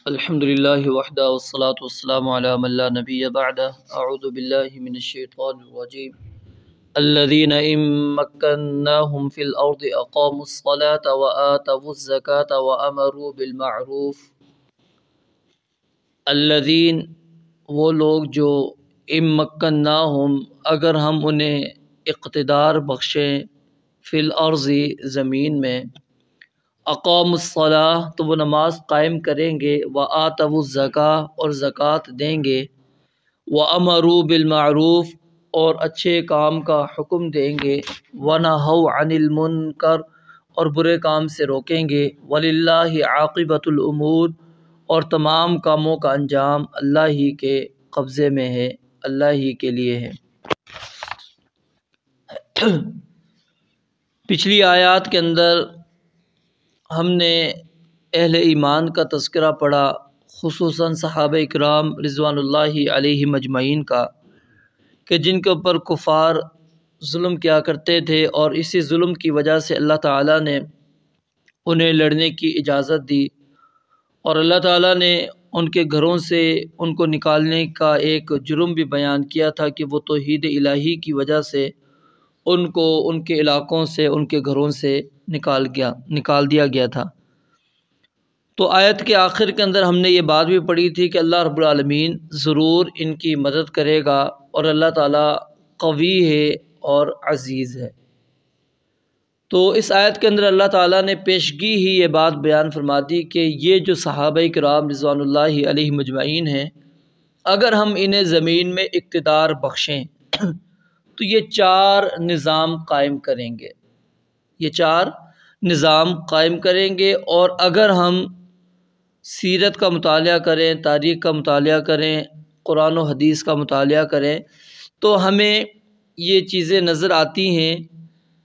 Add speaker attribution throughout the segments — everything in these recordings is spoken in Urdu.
Speaker 1: الحمد للہ وحدہ والصلاة والسلام علی من لا نبی بعدہ اعوذ باللہ من الشیطان الرجیم الذین ان مکناہم فی الارض اقاموا الصلاة وآتوا الزکاة وامروا بالمعروف۔ الذین وہ لوگ جو ان مکناہم اگر ہم انہیں اقتدار بخشیں فی الارض زمین میں، اقاموا الصلاۃ تو وہ نماز قائم کریں گے، وآتوا الزکاۃ اور زکوٰۃ دیں گے، وامروا بالمعروف اور اچھے کام کا حکم دیں گے، ونہوا عن المنکر اور برے کام سے روکیں گے، وللہ عاقبۃ الامور اور تمام کاموں کا انجام اللہ ہی کے قبضے میں ہے، اللہ ہی کے لیے ہے۔ پچھلی آیات کے اندر ہم نے اہل ایمان کا تذکرہ پڑھا، خصوصاً صحابہ اکرام رضوان اللہ علیہم اجمعین کا، کہ جن کے اوپر کفار ظلم کیا کرتے تھے، اور اسی ظلم کی وجہ سے اللہ تعالیٰ نے انہیں لڑنے کی اجازت دی، اور اللہ تعالیٰ نے ان کے گھروں سے ان کو نکالنے کا ایک جرم بھی بیان کیا تھا کہ وہ توحید الہی کی وجہ سے ان کو ان کے علاقوں سے، ان کے گھروں سے نکال دیا گیا تھا۔ تو آیت کے آخر کے اندر ہم نے یہ بات بھی پڑھی تھی کہ اللہ رب العالمین ضرور ان کی مدد کرے گا، اور اللہ تعالیٰ قوی ہے اور عزیز ہے۔ تو اس آیت کے اندر اللہ تعالیٰ نے پیشگی ہی یہ بات بیان فرما دی کہ یہ جو صحابہ کرام رضوان اللہ علیہم اجمعین ہیں، اگر ہم انہیں زمین میں اقتدار بخشیں تو یہ چار نظام قائم کریں گے، یہ چار نظام قائم کریں گے۔ اور اگر ہم سیرت کا مطالعہ کریں، تاریخ کا مطالعہ کریں، قرآن و حدیث کا مطالعہ کریں، تو ہمیں یہ چیزیں نظر آتی ہیں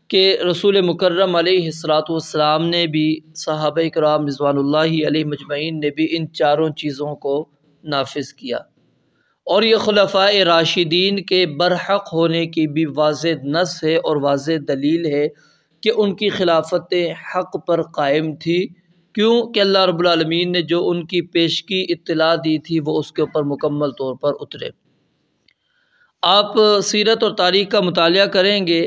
Speaker 1: کہ رسول مکرم علیہ الصلاۃ والسلام نے بھی، صحابہ کرام رضوان اللہ علیہ مجمعین نے بھی ان چاروں چیزوں کو نافذ کیا، اور یہ خلفائے راشدین کے برحق ہونے کی بھی واضح نص ہے اور واضح دلیل ہے کہ ان کی خلافت حق پر قائم تھی۔ کیوں کہ اللہ رب العالمین نے جو ان کی پیشگی اطلاع دی تھی وہ اس کے اوپر مکمل طور پر اترے۔ آپ سیرت اور تاریخ کا مطالعہ کریں گے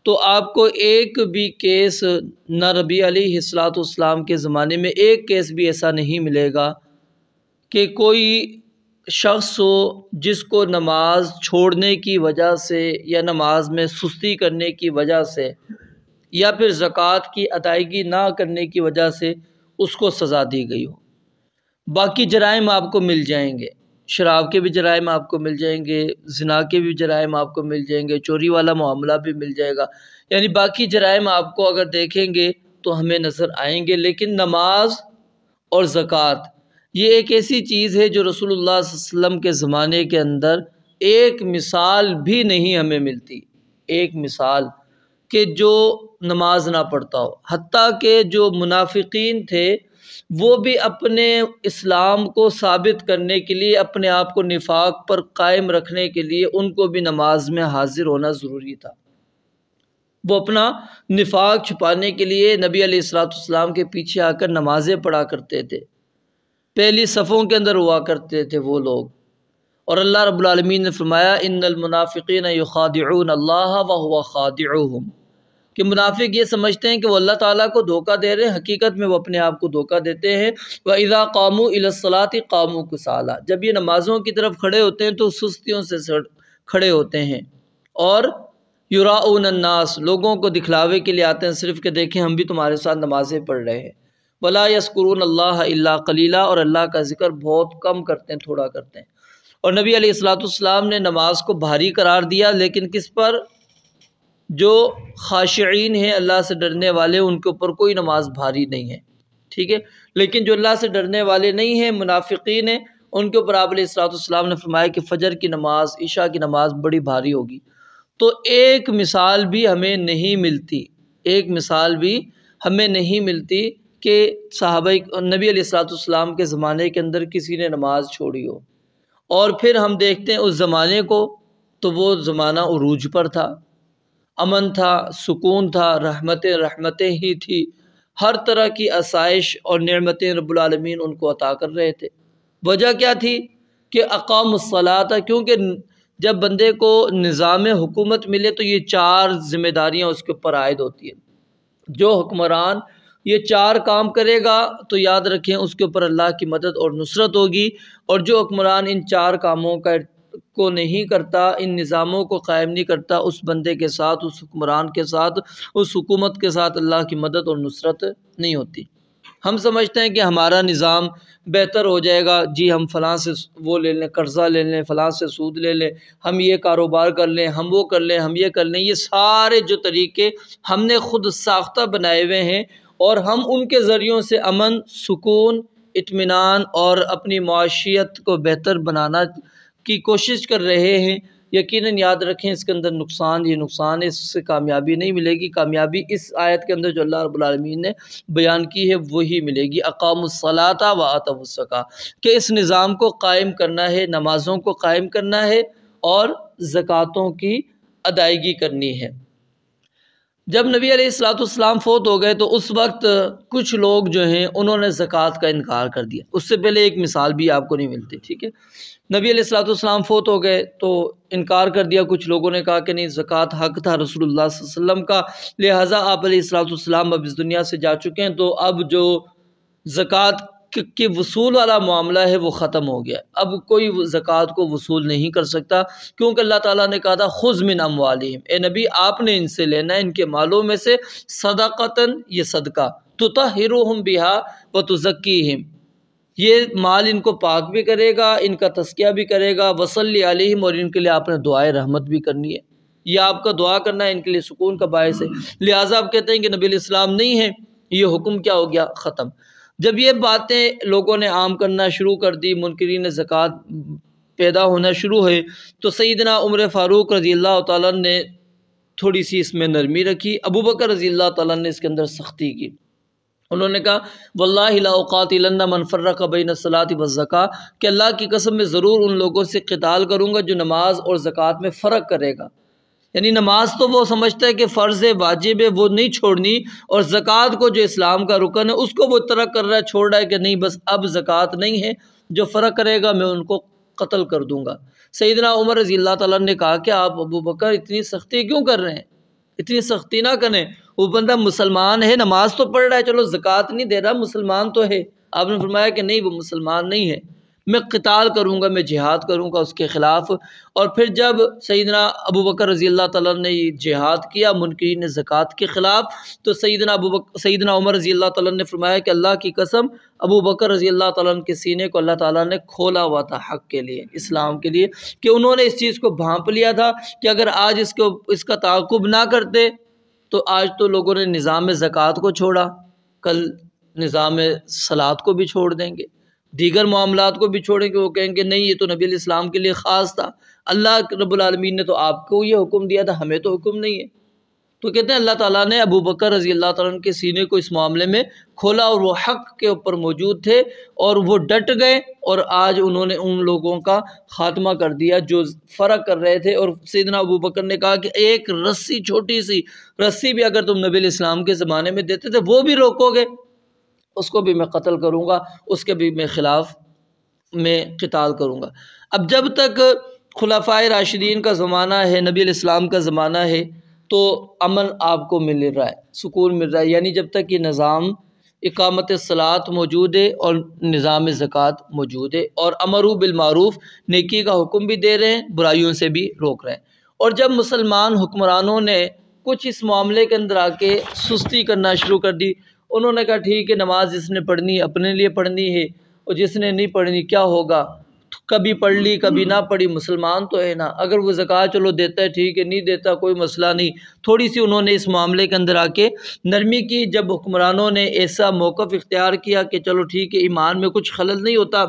Speaker 1: تو آپ کو ایک بھی کیس نہ نبی علیہ الصلاۃ والسلام کے زمانے میں ایک کیس بھی ایسا نہیں ملے گا کہ کوئی شخص ہو جس کو نماز چھوڑنے کی وجہ سے یا نماز میں سستی کرنے کی وجہ سے یا پھر زکوٰۃ کی ادائیگی نہ کرنے کی وجہ سے اس کو سزا دی گئی ہو۔ باقی جرائم آپ کو مل جائیں گے، شراب کے بھی جرائم آپ کو مل جائیں گے، زنا کے بھی جرائم آپ کو مل جائیں گے، چوری والا معاملہ بھی مل جائے گا، یعنی باقی جرائم آپ کو اگر دیکھیں گے تو ہمیں نظر آئیں گے۔ لیکن نماز اور زکوٰۃ یہ ایک ایسی چیز ہے جو رسول اللہ صلی اللہ علیہ وسلم کے زمانے کے اندر ایک مثال بھی نہیں ہمیں ملتی، ایک مثال کہ جو نماز نہ پڑھتا ہو۔ حتیٰ کہ جو منافقین تھے وہ بھی اپنے اسلام کو ثابت کرنے کے لیے، اپنے آپ کو نفاق پر قائم رکھنے کے لیے ان کو بھی نماز میں حاضر ہونا ضروری تھا۔ وہ اپنا نفاق چھپانے کے لیے نبی علیہ الصلوۃ والسلام کے پیچھے آ کر نمازیں پڑھا کرتے تھے، پہلی صفوں کے اندر ہوا کرتے تھے وہ لوگ۔ اور اللہ رب العالمین نے فرمایا ان المنافقین یخادعون اللہ وهو خادعهم، کہ منافق یہ سمجھتے ہیں کہ وہ اللہ تعالیٰ کو دھوکہ دے رہے ہیں، حقیقت میں وہ اپنے آپ کو دھوکہ دیتے ہیں۔ وَإِذَا قَامُوا إِلَى الصَّلَاةِ قَامُوا كُسَالَىٰ، جب یہ نمازوں کی طرف کھڑے ہوتے ہیں تو سستیوں سے کھڑے ہوتے ہیں، اور یراؤون الناس، لوگوں کو دکھلاوے کے لیے آتے ہیں، صرف کہ دیکھیں ہم بھی تمہارے ساتھ نمازیں پڑھ رہے ہیں۔ وَلَا يَذْكُرُونَ اللَّهَ إِلَّا قَلِيلًا، اور اللہ کا ذکر بہت کم کرتے ہیں، تھوڑا کرتے ہیں۔ اور نبی علیہ الصلوۃ والسلام نے نماز کو بھاری قرار دیا، لیکن کس پر؟ جو خاشعین ہیں، اللہ سے ڈرنے والے، ان کے اوپر کوئی نماز بھاری نہیں ہے، ٹھیک ہے۔ لیکن جو اللہ سے ڈرنے والے نہیں ہیں، منافقین ہیں، ان کے اوپر آپ علیہ الصلوۃ والسلام نے فرمایا کہ فجر کی نماز، عشاء کی نماز بڑی بھاری ہوگی۔ تو ایک مثال بھی ہمیں نہیں ملتی، ایک مثال بھی ہمیں نہیں ملتی کہ صحابہ نبی علیہ الصلوۃ والسلام کے زمانے کے اندر کسی نے نماز چھوڑی ہو۔ اور پھر ہم دیکھتے ہیں اس زمانے کو، تو وہ زمانہ عروج پر تھا، امن تھا، سکون تھا، رحمتیں ہی تھی، ہر طرح کی آسائش اور نعمتیں رب العالمین ان کو عطا کر رہے تھے۔ وجہ کیا تھی کہ اقام الصلاۃ، کیونکہ جب بندے کو نظام حکومت ملے تو یہ 4 ذمہ داریاں اس کے اوپر عائد ہوتی ہیں۔ جو حکمران یہ 4 کام کرے گا تو یاد رکھیں اس کے اوپر اللہ کی مدد اور نصرت ہوگی، اور جو حکمران ان 4 کاموں کو نہیں کرتا، ان نظاموں کو قائم نہیں کرتا، اس بندے کے ساتھ، اس حکمران کے ساتھ، اس حکومت کے ساتھ اللہ کی مدد اور نصرت نہیں ہوتی۔ ہم سمجھتے ہیں کہ ہمارا نظام بہتر ہو جائے گا، جی ہم فلاں سے وہ لے لیں، قرضہ لے لیں، فلاں سے سود لے لیں، ہم یہ کاروبار کر لیں، ہم وہ کر لیں، ہم یہ کر لیں۔ یہ سارے جو طریقے ہم نے خود ساختہ بنائے ہوئے ہیں، اور ہم ان کے ذریعوں سے امن، سکون، اطمینان اور اپنی معاشیت کو بہتر بنانا کی کوشش کر رہے ہیں۔ یقیناً یاد رکھیں اس کے اندر یہ نقصان ہے، اس سے کامیابی نہیں ملے گی۔ کامیابی اس آیت کے اندر جو اللہ رب العالمین نے بیان کی ہے وہی ملے گی، اقاموا الصلاۃ وآتوا الزکاۃ، کہ اس نظام کو قائم کرنا ہے، نمازوں کو قائم کرنا ہے اور زکوٰۃوں کی ادائیگی کرنی ہے۔ جب نبی علیہ السلام فوت ہو گئے تو اس وقت کچھ لوگ جو ہیں انہوں نے زکوٰۃ کا انکار کر دیا۔ اس سے پہلے ایک مثال بھی آپ کو نہیں ملتی، ٹھیک ہے؟ نبی علیہ السلام فوت ہو گئے تو انکار کر دیا۔ کچھ لوگوں نے کہا کہ نہیں، زکوٰۃ حق تھا رسول اللہ صلی اللہ علیہ وسلم کا، لہٰذا آپ علیہ السلام اب اس دنیا سے جا چکے ہیں، تو اب جو زکوٰۃ کے وصول والا معاملہ ہے وہ ختم ہو گیا۔ اب کوئی زکوٰۃ کو وصول نہیں کر سکتا، کیونکہ اللہ تعالیٰ نے کہا تھا خذ من اموالہم، اے نبی آپ نے ان سے لینا ہے، ان کے مالوں میں سے صدقۃً، یہ صدقہ، تطہرہم بہا وتزکیہم، یہ مال ان کو پاک بھی کرے گا، ان کا تزکیہ بھی کرے گا، وصلی علیہم، اور ان کے لیے آپ نے دعائے رحمت بھی کرنی ہے، یہ آپ کا دعا کرنا ہے ان کے لیے سکون کا باعث ہے۔ لہٰذا آپ کہتے ہیں کہ نبی علیہ السلام نہیں ہے، یہ حکم کیا ہو گیا؟ ختم۔ جب یہ باتیں لوگوں نے عام کرنا شروع کر دی، منکرین زکوٰۃ پیدا ہونا شروع ہوئے، تو سیدنا عمر فاروق رضی اللہ تعالیٰ نے تھوڑی سی اس میں نرمی رکھی، ابو بکر رضی اللہ تعالیٰ نے اس کے اندر سختی کی۔ انہوں نے کہا واللہ لا اقاتلن من فرق بین الصلاۃ والزکاۃ، کہ اللہ کی قسم میں ضرور ان لوگوں سے قتال کروں گا جو نماز اور زکوٰۃ میں فرق کرے گا۔ یعنی نماز تو وہ سمجھتا ہے کہ فرض ہے، واجب ہے، وہ نہیں چھوڑنی، اور زکوٰۃ کو جو اسلام کا رکن ہے اس کو وہ ترک کر رہا ہے، چھوڑ رہا ہے کہ نہیں بس اب زکوٰۃ نہیں ہے، جو فرق کرے گا میں ان کو قتل کر دوں گا۔ سیدنا عمر رضی اللہ تعالیٰ نے کہا کہ آپ ابو بکر اتنی سختی کیوں کر رہے ہیں؟ اتنی سختی نہ کریں، وہ بندہ مسلمان ہے، نماز تو پڑھ رہا ہے، چلو زکوٰۃ نہیں دے رہا، مسلمان تو ہے۔ آپ نے فرمایا کہ نہیں، وہ مسلمان نہیں ہے، میں قتال کروں گا، میں جہاد کروں گا اس کے خلاف۔ اور پھر جب سیدنا ابو بکر رضی اللہ تعالیٰ نے یہ جہاد کیا منکرین زکوٰۃ کے خلاف، تو سیدنا عمر رضی اللہ تعالیٰ نے فرمایا کہ اللہ کی قسم ابو بکر رضی اللہ تعالیٰ کے سینے کو اللہ تعالیٰ نے کھولا ہوا تھا حق کے لیے، اسلام کے لیے، کہ انہوں نے اس چیز کو بھانپ لیا تھا کہ اگر آج اس کا تعاقب نہ کرتے تو آج تو لوگوں نے نظام زکوٰۃ کو چھوڑا، کل نظام صلاۃ کو بھی چھوڑ دیں گے، دیگر معاملات کو بھی چھوڑیں گے، وہ کہیں گے نہیں یہ تو نبی علیہ السلام کے لیے خاص تھا، اللہ رب العالمین نے تو آپ کو یہ حکم دیا تھا، ہمیں تو حکم نہیں ہے۔ تو کہتے ہیں اللہ تعالیٰ نے ابو بکر رضی اللہ تعالیٰ عنہ کے سینے کو اس معاملے میں کھولا، اور وہ حق کے اوپر موجود تھے اور وہ ڈٹ گئے، اور آج انہوں نے ان لوگوں کا خاتمہ کر دیا جو فرق کر رہے تھے۔ اور سیدنا ابو بکر نے کہا کہ ایک رسی، چھوٹی سی رسی بھی اگر تم نبی علیہ السلام کے زمانے میں دیتے تھے وہ بھی روکو گے، اس کو بھی میں قتل کروں گا، اس کے بھی میں خلاف میں قتال کروں گا۔ اب جب تک خلفائے راشدین کا زمانہ ہے، نبی علیہ السلام کا زمانہ ہے، تو امن آپ کو مل رہا ہے، سکون مل رہا ہے، یعنی جب تک یہ نظام اقامت الصلاۃ موجود ہے اور نظام زکوٰۃ موجود ہے، اور امروا بالمعروف، نیکی کا حکم بھی دے رہے ہیں، برائیوں سے بھی روک رہے ہیں۔ اور جب مسلمان حکمرانوں نے کچھ اس معاملے کے اندر آ کے سستی کرنا شروع کر دی، انہوں نے کہا ٹھیک ہے، نماز جس نے پڑھنی اپنے لیے پڑھنی ہے، اور جس نے نہیں پڑھنی کیا ہوگا، کبھی پڑھ لی کبھی نہ پڑھی، مسلمان تو ہے نا، اگر وہ زکوٰۃ چلو دیتا ہے ٹھیک ہے، نہیں دیتا کوئی مسئلہ نہیں۔ تھوڑی سی انہوں نے اس معاملے کے اندر آ کے نرمی کی۔ جب حکمرانوں نے ایسا موقف اختیار کیا کہ چلو ٹھیک ہے، ایمان میں کچھ خلل نہیں ہوتا،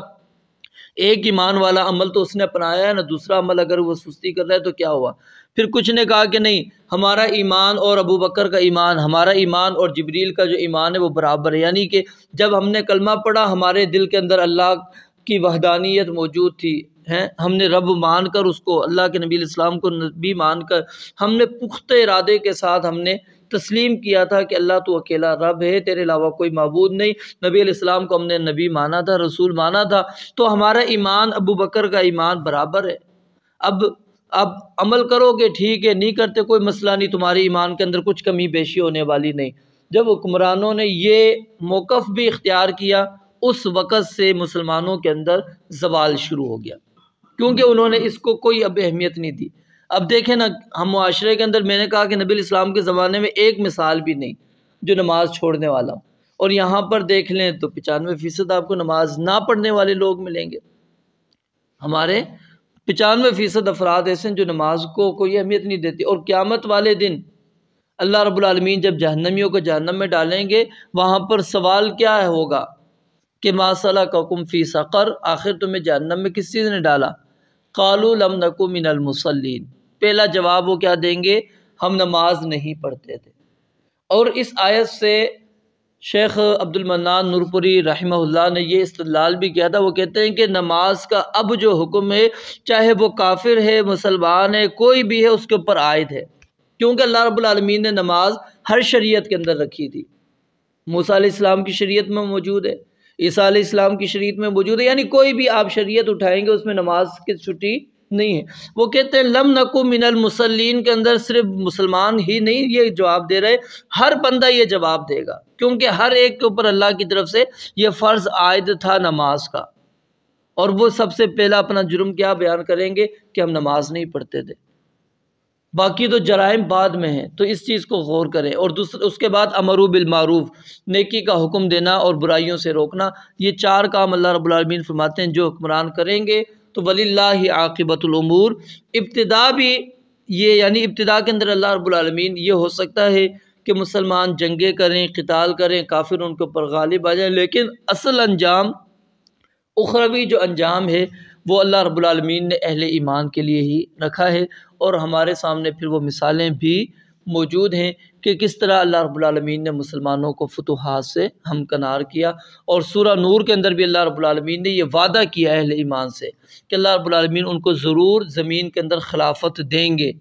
Speaker 1: ایک ایمان والا عمل تو اس نے اپنایا ہے نا، دوسرا عمل اگر وہ سستی کر رہا ہے تو کیا ہوا؟ پھر کچھ نے کہا کہ نہیں، ہمارا ایمان اور ابو بکر کا ایمان، ہمارا ایمان اور جبریل کا جو ایمان ہے وہ برابر ہے، یعنی کہ جب ہم نے کلمہ پڑھا ہمارے دل کے اندر اللہ کی وحدانیت موجود تھی، ہم نے رب مان کر اس کو، اللہ کے نبی علیہ السلام کو نبی مان کر، ہم نے پختہ ارادے کے ساتھ ہم نے تسلیم کیا تھا کہ اللہ تو اکیلا رب ہے، تیرے علاوہ کوئی معبود نہیں، نبی علیہ السلام کو ہم نے نبی مانا تھا، رسول مانا تھا، تو ہمارا ایمان ابو بکر کا ایمان برابر ہے۔ اب عمل کرو گے ٹھیک ہے، نہیں کرتے کوئی مسئلہ نہیں، تمہاری ایمان کے اندر کچھ کمی بیشی ہونے والی نہیں۔ جب حکمرانوں نے یہ موقف بھی اختیار کیا، اس وقت سے مسلمانوں کے اندر زوال شروع ہو گیا، کیونکہ انہوں نے اس کو کوئی اب اہمیت نہیں دی۔ اب دیکھیں نا، ہم معاشرے کے اندر، میں نے کہا کہ نبی علیہ السلام کے زمانے میں ایک مثال بھی نہیں جو نماز چھوڑنے والا ہو، اور یہاں پر دیکھ لیں تو 95% آپ کو نماز نہ پڑھنے والے لوگ ملیں گے۔ ہمارے 95% افراد ایسے ہیں جو نماز کو کوئی اہمیت نہیں دیتی، اور قیامت والے دن اللہ رب العالمین جب جہنمیوں کو جہنم میں ڈالیں گے، وہاں پر سوال کیا ہوگا کہ ما سلککم فی سقر، آخر تمہیں جہنم میں کس چیز نے ڈالا؟ قالوا لم نک من المصلین، پہلا جواب وہ کیا دیں گے؟ ہم نماز نہیں پڑھتے تھے۔ اور اس آیت سے شیخ عبد المنان نورپوری رحمہ اللہ نے یہ استدلال بھی کیا تھا، وہ کہتے ہیں کہ نماز کا اب جو حکم ہے، چاہے وہ کافر ہے، مسلمان ہے، کوئی بھی ہے، اس کے اوپر عائد ہے، کیونکہ اللہ رب العالمین نے نماز ہر شریعت کے اندر رکھی تھی۔ موسیٰ علیہ السلام کی شریعت میں موجود ہے، عیسیٰ علیہ السلام کی شریعت میں موجود ہے، یعنی کوئی بھی آپ شریعت اٹھائیں گے اس میں نماز کی چھٹی نہیں ہے۔ وہ کہتے ہیں لم نکو من المصلین کے اندر صرف مسلمان ہی نہیں یہ جواب دے رہے، ہر بندہ یہ جواب دے گا، کیونکہ ہر ایک کے اوپر اللہ کی طرف سے یہ فرض عائد تھا نماز کا، اور وہ سب سے پہلا اپنا جرم کیا بیان کریں گے کہ ہم نماز نہیں پڑھتے تھے۔ باقی تو جرائم بعد میں ہیں، تو اس چیز کو غور کریں۔ اور اس کے بعد امروا بالمعروف، نیکی کا حکم دینا اور برائیوں سے روکنا، یہ 4 کام اللہ رب العالمین فرماتے ہیں جو حکمران کریں گے تو وَلِلَّهِ عَاقِبَةُ الْأُمُورِ، ابتدا بھی یہ، یعنی ابتدا کے اندر اللہ رب العالمین یہ ہو سکتا ہے کہ مسلمان جنگیں کریں، قتال کریں، کافر ان کے اوپر غالب آ جائیں، لیکن اصل انجام، اخروی جو انجام ہے وہ اللہ رب العالمین نے اہل ایمان کے لیے ہی رکھا ہے۔ اور ہمارے سامنے پھر وہ مثالیں بھی موجود ہیں کہ کس طرح اللہ رب العالمین نے مسلمانوں کو فتوحات سے ہمکنار کیا، اور سورہ نور کے اندر بھی اللہ رب العالمین نے یہ وعدہ کیا اہل ایمان سے کہ اللہ رب العالمین ان کو ضرور زمین کے اندر خلافت دیں گے۔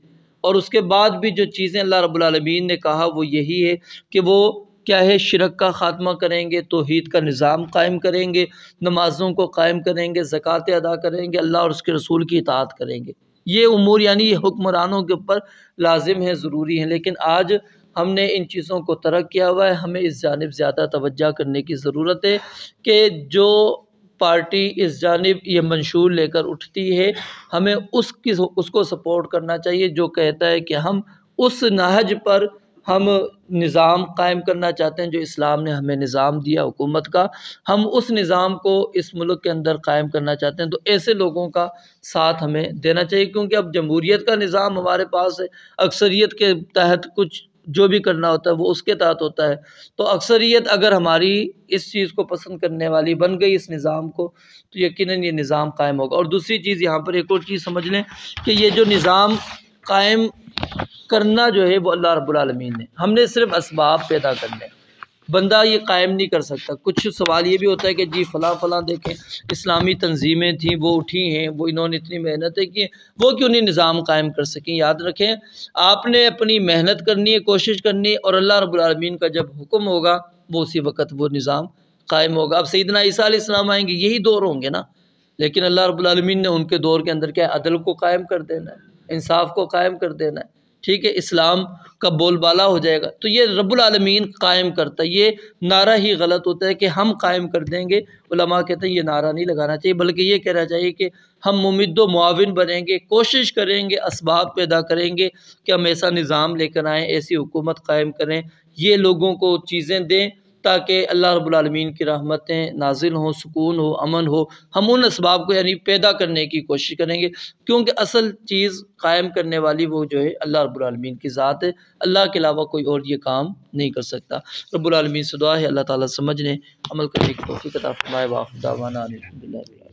Speaker 1: اور اس کے بعد بھی جو چیزیں اللہ رب العالمین نے کہا وہ یہی ہے کہ وہ کیا ہے، شرک کا خاتمہ کریں گے، توحید کا نظام قائم کریں گے، نمازوں کو قائم کریں گے، زکوٰۃ ادا کریں گے، اللہ اور اس کے رسول کی اطاعت کریں گے۔ یہ امور یعنی یہ حکمرانوں کے اوپر لازم ہے، ضروری ہیں، لیکن آج ہم نے ان چیزوں کو ترک کیا ہوا ہے۔ ہمیں اس جانب زیادہ توجہ کرنے کی ضرورت ہے کہ جو پارٹی اس جانب یہ منشور لے کر اٹھتی ہے، ہمیں اس کو سپورٹ کرنا چاہیے جو کہتا ہے کہ ہم اس نہج پر ہم نظام قائم کرنا چاہتے ہیں جو اسلام نے ہمیں نظام دیا حکومت کا، ہم اس نظام کو اس ملک کے اندر قائم کرنا چاہتے ہیں، تو ایسے لوگوں کا ساتھ ہمیں دینا چاہیے، کیونکہ اب جمہوریت کا نظام ہمارے پاس ہے، اکثریت کے تحت کچھ جو بھی کرنا ہوتا ہے وہ اس کے تحت ہوتا ہے، تو اکثریت اگر ہماری اس چیز کو پسند کرنے والی بن گئی، اس نظام کو، تو یقیناً یہ نظام قائم ہوگا۔ اور دوسری چیز یہاں پر ایک اور چیز سمجھ لیں کہ یہ جو نظام قائم کرنا جو ہے وہ اللہ رب العالمین نے، ہم نے صرف اسباب پیدا کرنے، بندہ یہ قائم نہیں کر سکتا۔ کچھ سوال یہ بھی ہوتا ہے کہ جی فلاں دیکھیں اسلامی تنظیمیں تھیں وہ اٹھی ہیں، وہ انہوں نے اتنی محنتیں کی ہیں، وہ کیوں نہیں نظام قائم کر سکیں؟ یاد رکھیں آپ نے اپنی محنت کرنی ہے، کوشش کرنی ہے، اور اللہ رب العالمین کا جب حکم ہوگا وہ اسی وقت وہ نظام قائم ہوگا۔ اب سیدنا عیسیٰ علیہ السلام آئیں گے، یہی دور ہوں گے نا، لیکن اللہ رب العالمین نے ان کے دور کے اندر کیا عدل کو قائم کر دینا ہے، انصاف کو قائم کر دینا ہے، ٹھیک ہے، اسلام کا بول بالا ہو جائے گا۔ تو یہ رب العالمین قائم کرتا ہے، یہ نعرہ ہی غلط ہوتا ہے کہ ہم قائم کر دیں گے۔ علماء کہتے ہیں یہ نعرہ نہیں لگانا چاہیے، بلکہ یہ کہنا چاہیے کہ ہم ممد و معاون بنیں گے، کوشش کریں گے، اسباب پیدا کریں گے کہ ہم ایسا نظام لے کر آئیں، ایسی حکومت قائم کریں، یہ لوگوں کو چیزیں دیں تاکہ اللہ رب العالمین کی رحمتیں نازل ہوں، سکون ہو، امن ہو۔ ہم ان اسباب کو یعنی پیدا کرنے کی کوشش کریں گے، کیونکہ اصل چیز قائم کرنے والی وہ جو ہے اللہ رب العالمین کی ذات ہے، اللہ کے علاوہ کوئی اور یہ کام نہیں کر سکتا۔ رب العالمین سے دعا ہے اللہ تعالیٰ سمجھنے، عمل کرنے کی توفیق عطا فرمائے۔ وآخر دعوانا الحمدللہ۔